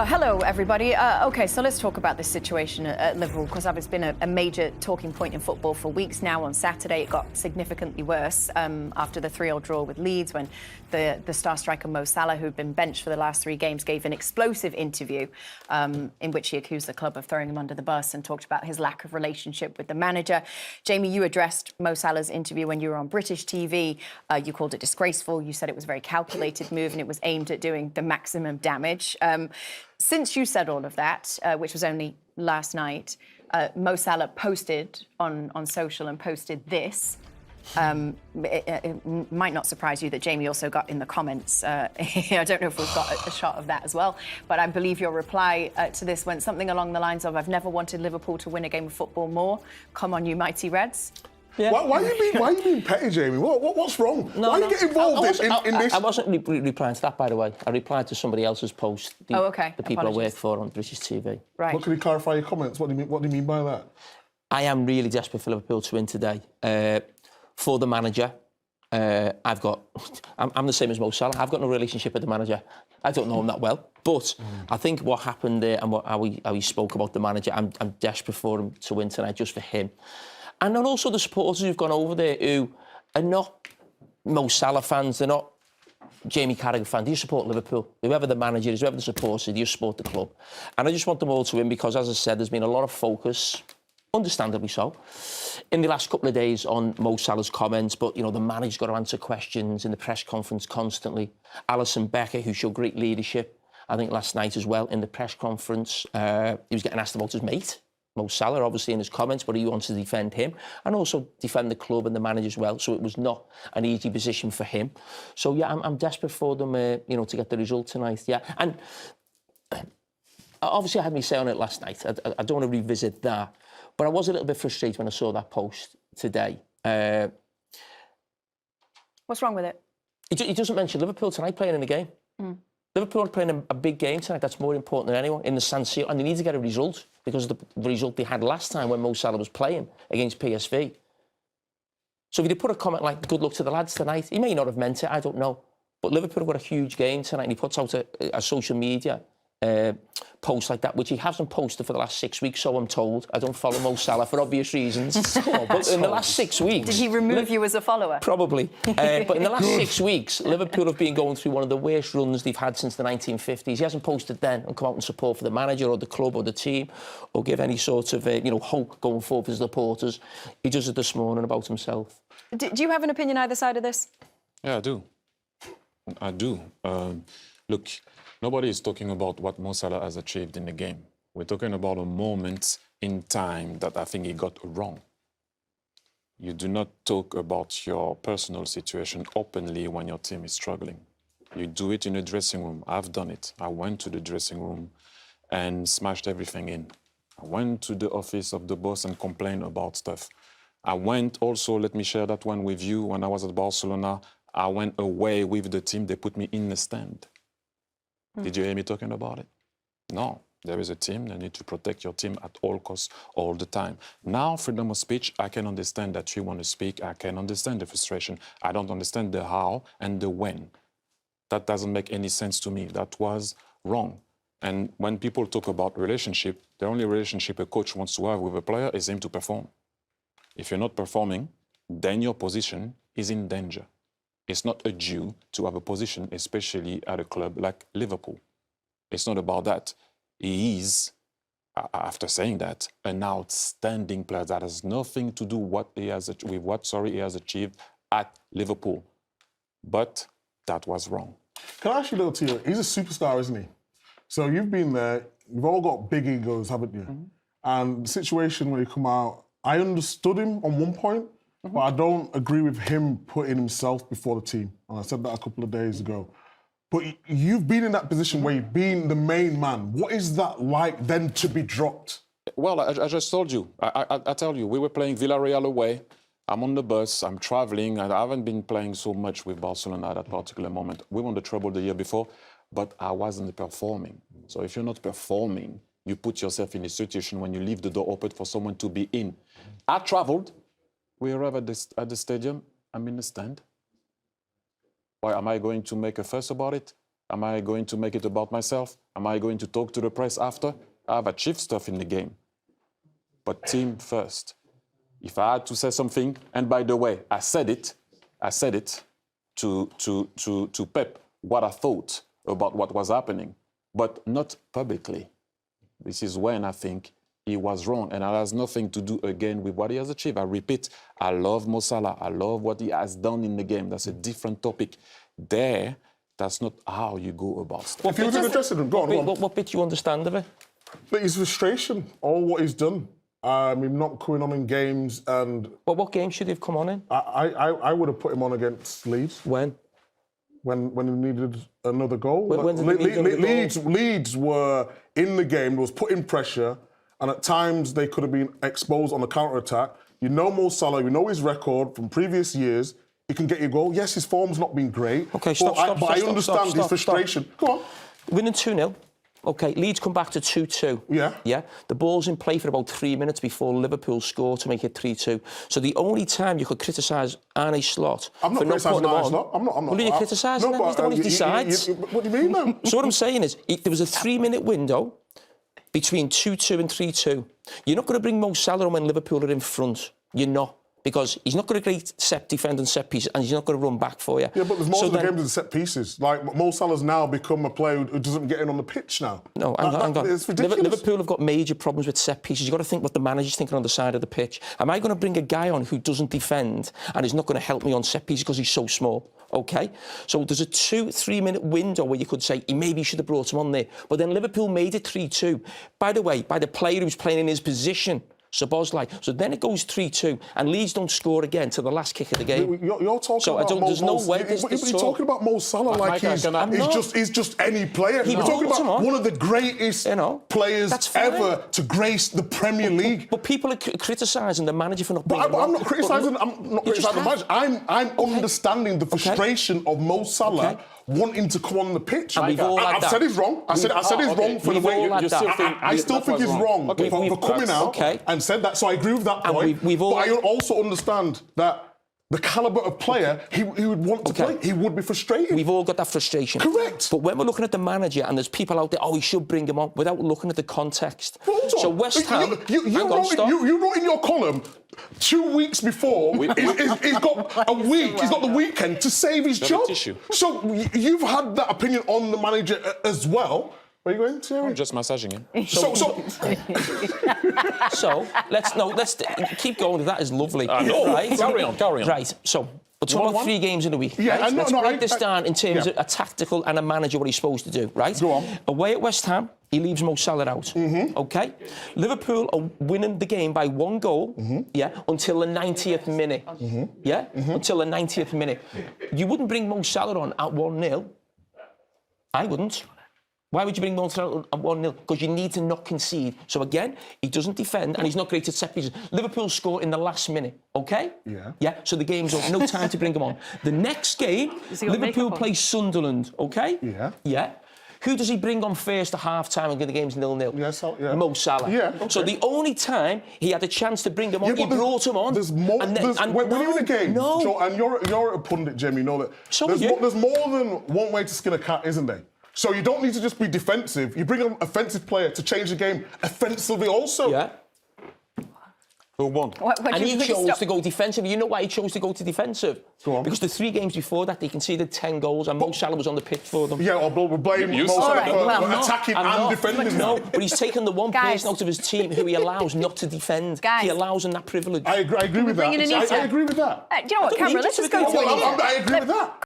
Hello, everybody. OK, so let's talk about this situation at Liverpool, because it's been a major talking point in football for weeks now. On Saturday, it got significantly worse after the 3-3 draw with Leeds, when the star striker Mo Salah, who'd been benched for the last 3 games, gave an explosive interview in which he accused the club of throwing him under the bus and talked about his lack of relationship with the manager. Jamie, you addressed Mo Salah's interview when you were on British TV. You called it disgraceful. You said it was a very calculated move and it was aimed at doing the maximum damage. Since you said all of that, which was only last night, Mo Salah posted on social and posted this. It might not surprise you that Jamie also got in the comments. I don't know if we've got a shot of that as well, but I believe your reply to this went something along the lines of, "I've never wanted Liverpool to win a game of football more. Come on, you mighty Reds." Yeah. Why are you being petty, Jamie? What's wrong? No, why are you getting involved in this? I wasn't replying to that, by the way. I replied to somebody else's post. The people I work for on British TV. Right. What can you clarify your comments? What do you mean by that? I am really desperate for Liverpool to win today. For the manager, I'm the same as Mo Salah. I've got no relationship with the manager. I don't know him that well. But I think what happened there and how he spoke about the manager, I'm desperate for him to win tonight, just for him. And then also the supporters who've gone over there who are not Mo Salah fans, they're not Jamie Carragher fans. You support Liverpool. Whoever the manager is, whoever the supporter is, you support the club. And I just want them all to win because, as I said, there's been a lot of focus, understandably so, in the last couple of days on Mo Salah's comments. But, you know, the manager's got to answer questions in the press conference constantly. Alisson Becker, who showed great leadership, I think, last night as well, in the press conference. He was getting asked about his mate, Mo Salah, obviously, in his comments, but he wants to defend him and also defend the club and the manager as well. So it was not an easy position for him. So, yeah, I'm desperate for them, you know, to get the result tonight, yeah. And obviously I had me say on it last night. I don't want to revisit that. But I was a little bit frustrated when I saw that post today. What's wrong with it? He doesn't mention Liverpool tonight playing in the game. Liverpool are playing a big game tonight. That's more important than anyone in the San Siro, and they need to get a result because of the result they had last time when Mo Salah was playing against PSV. So if he put a comment like "Good luck to the lads tonight," he may not have meant it. I don't know. But Liverpool have got a huge game tonight, and he puts out a social media post like that, which he hasn't posted for the last 6 weeks, so I'm told. I don't follow Mo Salah for obvious reasons. But in the last 6 weeks... Did he remove you as a follower? Probably. But in the last 6 weeks, Liverpool have been going through one of the worst runs they've had since the 1950s. He hasn't posted then and come out and support for the manager or the club or the team or give any sort of, you know, hope going forward for his supporters. He does it this morning about himself. Do you have an opinion either side of this? Yeah, I do. I do. Look, nobody is talking about what Mo Salah has achieved in the game. We're talking about a moment in time that I think he got wrong. You do not talk about your personal situation openly when your team is struggling. You do it in a dressing room. I've done it. I went to the dressing room and smashed everything in. I went to the office of the boss and complained about stuff. I went also, let me share that one with you, when I was at Barcelona, I went away with the team. They put me in the stand. Did you hear me talking about it? No. There is a team. They need to protect your team at all costs, all the time. Now, freedom of speech, I can understand that you want to speak. I can understand the frustration. I don't understand the how and the when. That doesn't make any sense to me. That was wrong. And when people talk about relationship, the only relationship a coach wants to have with a player is him to perform. If you're not performing, then your position is in danger. It's not a due to have a position, especially at a club like Liverpool. It's not about that. He is, after saying that, an outstanding player that has nothing to do with what he has achieved at Liverpool. But that was wrong. Can I ask you a little, Tia? He's a superstar, isn't he? So you've been there. You've all got big egos, haven't you? And the situation where you come out, I understood him on one point, but I don't agree with him putting himself before the team. And I said that a couple of days ago. But you've been in that position where you've been the main man. What is that like then to be dropped? Well, I just told you. I tell you, we were playing Villarreal away. I'm on the bus, I'm traveling, and I haven't been playing so much with Barcelona at that particular moment. We won the treble the year before, but I wasn't performing. So if you're not performing, you put yourself in a situation when you leave the door open for someone to be in. I traveled. We arrive at the stadium. I'm in the stand. Why am I going to make a fuss about it? Am I going to make it about myself? Am I going to talk to the press after? I've achieved stuff in the game. But team first. If I had to say something, and by the way, I said it to Pep, what I thought about what was happening, but not publicly. This is when I think he was wrong, and it has nothing to do again with what he has achieved. I repeat, I love Mo Salah. I love what he has done in the game. That's a different topic. There, that's not how you go about stuff. If you was in the dressing room, go on. What bit do you understand of it? But his frustration, all what he's done. Him not coming on in games, and... Well, what game should he have come on in? I would have put him on against Leeds. When? When he needed another goal. When did he need another goal? Leeds were in the game, was putting pressure, and at times they could have been exposed on the counter-attack. You know Mo Salah, you know his record from previous years. He can get you a goal. Yes, his form's not been great. OK, but I understand his frustration. Go on. Winning 2-0. OK, Leeds come back to 2-2. Yeah. Yeah. The ball's in play for about 3 minutes before Liverpool score to make it 3-2. So the only time you could criticise Arne Slot... I'm not criticising Arne Slot. I'm not. Well, are you criticising him? He's the one who decides. What do you mean, though? So what I'm saying is, there was a 3-minute window between 2-2 and 3-2. You're not going to bring Mo Salah on when Liverpool are in front. You're not. Because he's not got a great defending set pieces, and he's not going to run back for you. Yeah, but there's more to the game than set pieces. Like, Mo Salah's now become a player who doesn't get in on the pitch now. No, hang on. It's ridiculous. Liverpool have got major problems with set pieces. You've got to think what the manager's thinking on the side of the pitch. Am I going to bring a guy on who doesn't defend and is not going to help me on set pieces because he's so small? OK? So there's a 2-3 minute window where you could say he maybe should have brought him on there. But then Liverpool made it 3-2. By the way, by the player who's playing in his position. So then it goes 3-2, and Leeds don't score again till the last kick of the game. You're talking about there's no way this you're talking about Mo Salah like he's just any player. We're talking about one of the greatest players ever to grace the Premier League. But people are criticising the manager for not bringing him on. I'm not criticising the manager. I'm understanding the frustration of Mo Salah wanting to come on the pitch. I've said he's wrong. I said he's wrong for the way I still think he's wrong for coming out and said that. So I agree with that point. But I also understand that the calibre of player he would want to play, he would be frustrated. We've all got that frustration. Correct. But when we're looking at the manager and there's people out there, he should bring him on, without looking at the context. So West Ham... You wrote in your column 2 weeks before, he's got a week, he's got the weekend to save his job. So you've had that opinion on the manager as well. Where are you going, Thierry? I'm just massaging him. So let's keep going. That is lovely. Right? Carry on. Right. So we're talking about 3 games in a week. Yeah, right? Let's break this down in terms of a tactical and a manager, what he's supposed to do. Right. Go on. Away at West Ham, he leaves Mo Salah out. OK. Liverpool are winning the game by 1 goal. Until the 90th minute. Until the 90th minute. You wouldn't bring Mo Salah on at 1-0. I wouldn't. Why would you bring Mo Salah at 1-0? Because you need to not concede. So again, he doesn't defend and he's not great at set pieces. Liverpool score in the last minute, OK? Yeah, so the game's over. No time to bring him on. The next game, Liverpool plays Sunderland, OK? Yeah. Who does he bring on first at half-time when the game's 0-0? Mo Salah. Yeah, okay. So the only time he had a chance to bring him on, he brought him on. There's more... when you're in a game, and you're a pundit, Jim, you know that... There's more than one way to skin a cat, isn't there? So you don't need to just be defensive. You bring an offensive player to change the game offensively also. Yeah. Who won? And he chose to go defensive. You know why he chose to go to defensive? Go on. Because the 3 games before that, they conceded 10 goals and Mo Salah was on the pitch for them. Yeah, we'll blame Mo Salah for attacking and defending. No, but he's taken the one person out of his team who he allows not to defend. He allows him that privilege. I agree with that. I agree with that. Do you know what, Cameron, let's just go to it. I agree with that.